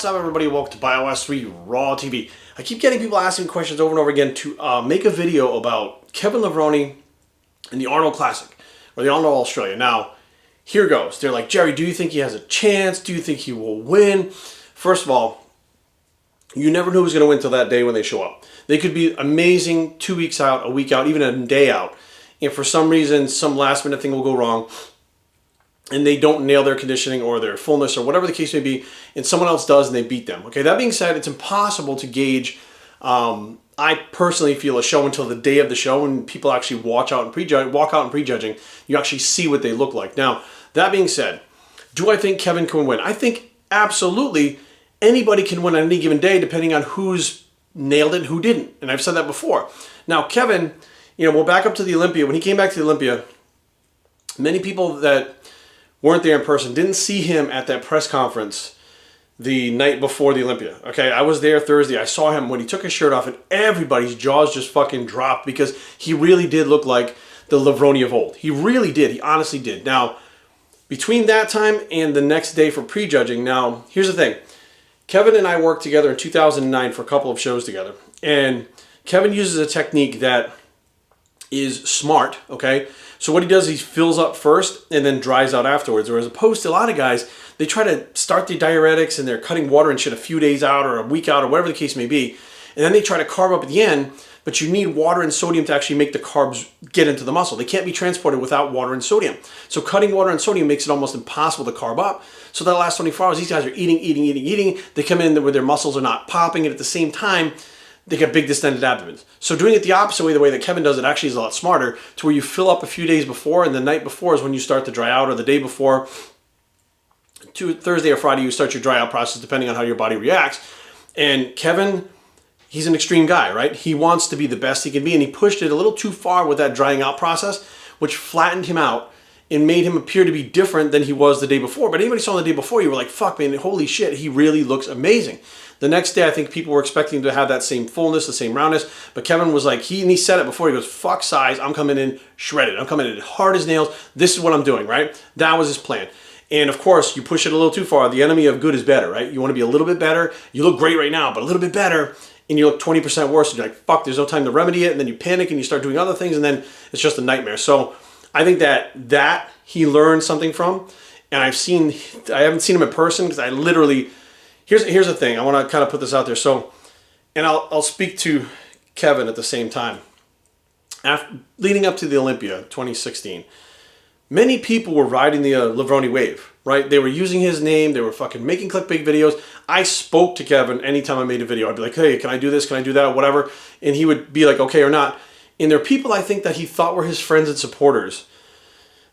What's up, everybody? Welcome to BioS 3 Raw TV. I keep getting people asking questions over and over again to make a video about Kevin Levrone and the Arnold Classic, or the Arnold Australia. Now, here goes. They're like, Jerry, do you think he has a chance? Do you think he will win? First of all, you never know who's going to win until that day when they show up. They could be amazing 2 weeks out, a week out, even a day out. And for some reason, some last minute thing will go wrong, and they don't nail their conditioning or their fullness or whatever the case may be, and someone else does and they beat them. Okay, that being said, it's impossible to gauge, I personally feel, a show until the day of the show when people actually walk out and prejudging. You actually see what they look like. Now, that being said, do I think Kevin can win? I think absolutely anybody can win on any given day depending on who's nailed it and who didn't. And I've said that before. Now, Kevin, we'll back up to the Olympia. When he came back to the Olympia, many people that weren't there in person didn't see him at that press conference the night before the Olympia. Okay, I was there Thursday. I saw him when he took his shirt off, and everybody's jaws just fucking dropped because he really did look like the Levrone of old. He really did. He honestly did. Now, between that time and the next day for prejudging, now, here's the thing. Kevin and I worked together in 2009 for a couple of shows together, and Kevin uses a technique that is smart, okay? So what he does, he fills up first and then dries out afterwards. Or as opposed to a lot of guys, they try to start their diuretics and they're cutting water and shit a few days out or a week out or whatever the case may be. And then they try to carb up at the end, but you need water and sodium to actually make the carbs get into the muscle. They can't be transported without water and sodium. So cutting water and sodium makes it almost impossible to carb up. So that last 24 hours, these guys are eating. They come in where their muscles are not popping, and at the same time, they get big distended abdomens. So doing it the opposite way, the way that Kevin does it, actually is a lot smarter, to where you fill up a few days before, and the night before is when you start to dry out, or the day before, Thursday or Friday, you start your dry out process depending on how your body reacts. And Kevin, he's an extreme guy, right? He wants to be the best he can be, and he pushed it a little too far with that drying out process, which flattened him out and made him appear to be different than he was the day before. But anybody saw him the day before, you were like, fuck, man, holy shit, he really looks amazing. The next day, I think people were expecting him to have that same fullness, the same roundness, but Kevin was like, he said it before, he goes, fuck size, I'm coming in shredded. I'm coming in hard as nails. This is what I'm doing, right? That was his plan. And of course, you push it a little too far. The enemy of good is better, right? You want to be a little bit better. You look great right now, but a little bit better, and you look 20% worse. And you're like, fuck, there's no time to remedy it. And then you panic and you start doing other things, and then it's just a nightmare. So I think that he learned something from, and I haven't seen him in person because I literally, here's the thing. I want to kind of put this out there. So, and I'll speak to Kevin at the same time. Leading up to the Olympia 2016, many people were riding the Levrone wave, right? They were using his name. They were fucking making clickbait videos. I spoke to Kevin anytime I made a video. I'd be like, hey, can I do this? Can I do that? Whatever. And he would be like, okay or not. And there are people I think that he thought were his friends and supporters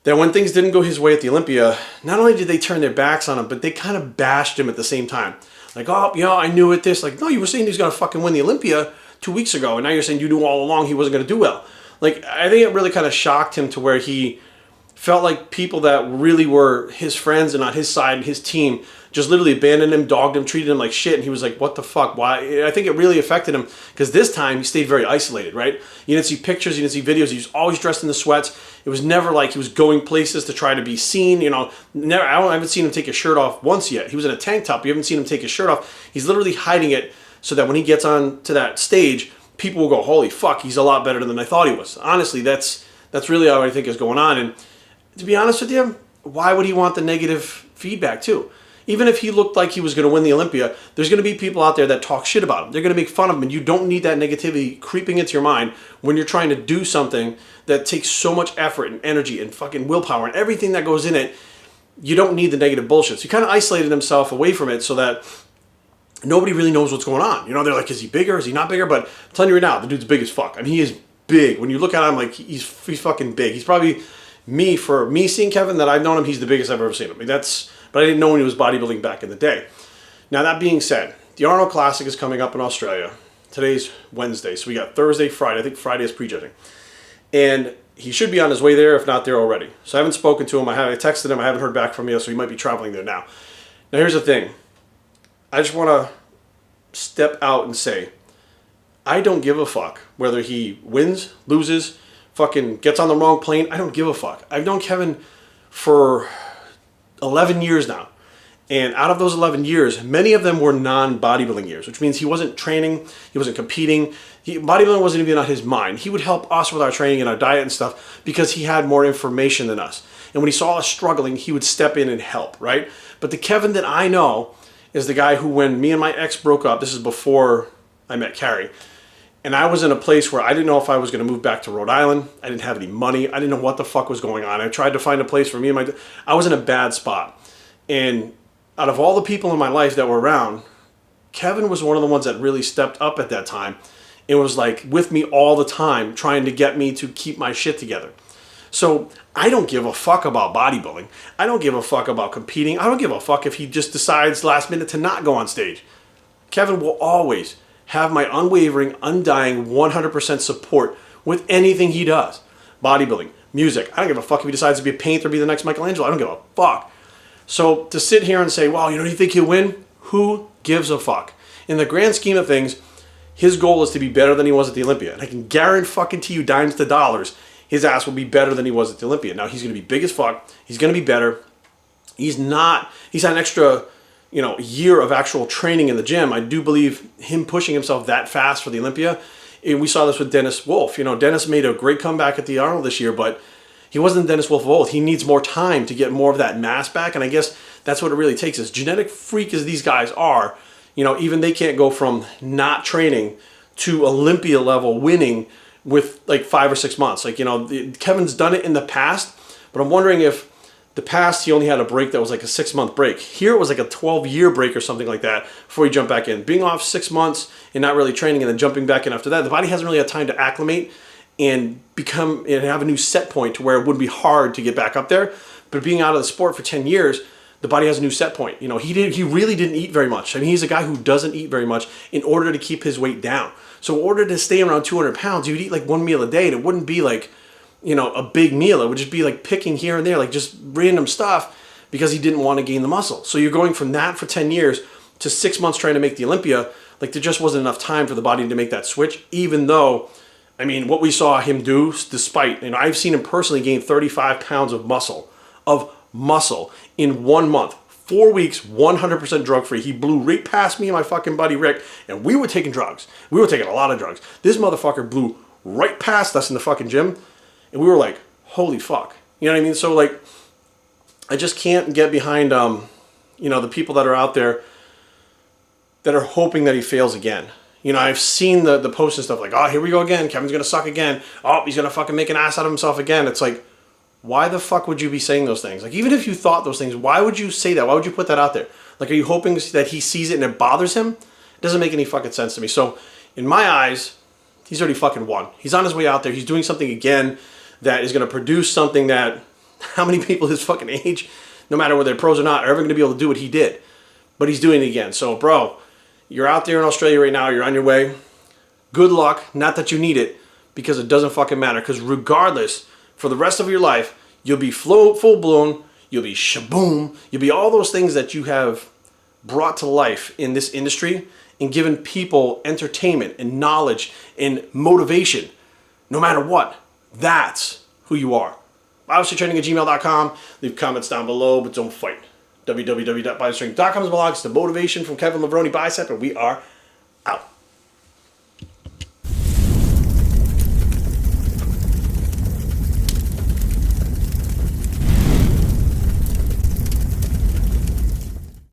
that when things didn't go his way at the Olympia, not only did they turn their backs on him, but they kind of bashed him at the same time. Like, oh, I knew it this. Like, no, you were saying he was going to fucking win the Olympia 2 weeks ago, and now you're saying you knew all along he wasn't going to do well. Like, I think it really kind of shocked him to where he felt like people that really were his friends and on his side, his team, just literally abandoned him, dogged him, treated him like shit, and he was like, what the fuck, why? I think it really affected him, because this time he stayed very isolated, right? You didn't see pictures, you didn't see videos, he was always dressed in the sweats. It was never like he was going places to try to be seen, never. I haven't seen him take his shirt off once yet. He was in a tank top, you haven't seen him take his shirt off. He's literally hiding it so that when he gets on to that stage, people will go, holy fuck, he's a lot better than I thought he was. Honestly, that's really how I think is going on. And to be honest with you, why would he want the negative feedback too? Even if he looked like he was going to win the Olympia, there's going to be people out there that talk shit about him. They're going to make fun of him, and you don't need that negativity creeping into your mind when you're trying to do something that takes so much effort and energy and fucking willpower and everything that goes in it. You don't need the negative bullshit. So he kind of isolated himself away from it so that nobody really knows what's going on. They're like, is he bigger? Is he not bigger? But I'm telling you right now, the dude's big as fuck. I mean, he is big. When you look at him, like, he's fucking big. He's probably, for me seeing Kevin, that I've known him, he's the biggest I've ever seen him. I mean, but I didn't know when he was bodybuilding back in the day. Now, that being said, the Arnold Classic is coming up in Australia. Today's Wednesday, so we got Thursday, Friday. I think Friday is prejudging. And he should be on his way there, if not there already. So I haven't spoken to him. I texted him. I haven't heard back from him yet, so he might be traveling there now. Now, here's the thing. I just want to step out and say, I don't give a fuck whether he wins, loses, fucking gets on the wrong plane. I don't give a fuck. I've known Kevin for 11 years now. And out of those 11 years, many of them were non-bodybuilding years, which means he wasn't training, he wasn't competing, bodybuilding wasn't even on his mind. He would help us with our training and our diet and stuff because he had more information than us. And when he saw us struggling, he would step in and help, right? But the Kevin that I know is the guy who, when me and my ex broke up, this is before I met Carrie, and I was in a place where I didn't know if I was going to move back to Rhode Island. I didn't have any money. I didn't know what the fuck was going on. I tried to find a place for me and I was in a bad spot. And out of all the people in my life that were around, Kevin was one of the ones that really stepped up at that time. It was like with me all the time, trying to get me to keep my shit together. So I don't give a fuck about bodybuilding. I don't give a fuck about competing. I don't give a fuck if he just decides last minute to not go on stage. Kevin will always have my unwavering, undying 100% support with anything he does. Bodybuilding, music. I don't give a fuck if he decides to be a painter or be the next Michelangelo. I don't give a fuck. So to sit here and say, well, you think he'll win? Who gives a fuck? In the grand scheme of things, his goal is to be better than he was at the Olympia. And I can guarantee you dimes to dollars, his ass will be better than he was at the Olympia. Now, he's going to be big as fuck. He's going to be better. He's had an extra, year of actual training in the gym. I do believe him pushing himself that fast for the Olympia. And we saw this with Dennis Wolf. Dennis made a great comeback at the Arnold this year, but he wasn't Dennis Wolf of old. He needs more time to get more of that mass back. And I guess that's what it really takes. As genetic freak as these guys are, even they can't go from not training to Olympia level winning with like 5 or 6 months. Kevin's done it in the past, but I'm wondering if the past he only had a break that was like a 6-month break. Here it was like a 12-year break or something like that before he jumped back in. Being off 6 months and not really training and then jumping back in after that, the body hasn't really had time to acclimate and have a new set point to where it would be hard to get back up there. But being out of the sport for 10 years, the body has a new set point. He really didn't eat very much. I mean, he's a guy who doesn't eat very much in order to keep his weight down. So in order to stay around 200 pounds, you'd eat like one meal a day, and it wouldn't be like, a big meal. It would just be like picking here and there, like just random stuff, because he didn't want to gain the muscle. So you're going from that for 10 years to 6 months trying to make the Olympia. Like, there just wasn't enough time for the body to make that switch, even though, what we saw him do, despite, I've seen him personally gain 35 pounds of muscle in 1 month. 4 weeks, 100% drug-free. He blew right past me and my fucking buddy Rick, and we were taking drugs. We were taking a lot of drugs. This motherfucker blew right past us in the fucking gym, and we were like, holy fuck. You know what I mean? So, like, I just can't get behind, the people that are out there that are hoping that he fails again. I've seen the posts and stuff like, oh, here we go again. Kevin's going to suck again. Oh, he's going to fucking make an ass out of himself again. It's like, why the fuck would you be saying those things? Like, even if you thought those things, why would you say that? Why would you put that out there? Like, are you hoping that he sees it and it bothers him? It doesn't make any fucking sense to me. So, in my eyes, he's already fucking won. He's on his way out there. He's doing something again that is going to produce something that how many people his fucking age, no matter whether they're pros or not, are ever going to be able to do what he did. But he's doing it again. So, bro, you're out there in Australia right now. You're on your way. Good luck. Not that you need it, because it doesn't fucking matter. Because regardless, for the rest of your life, you'll be full-blown, you'll be shaboom, you'll be all those things that you have brought to life in this industry and given people entertainment and knowledge and motivation, no matter what. That's who you are. BioStrengthTraining@gmail.com. Leave comments down below, but don't fight. www.biostrength.com is the blog. It's the motivation from Kevin Levrone Bicep, and we are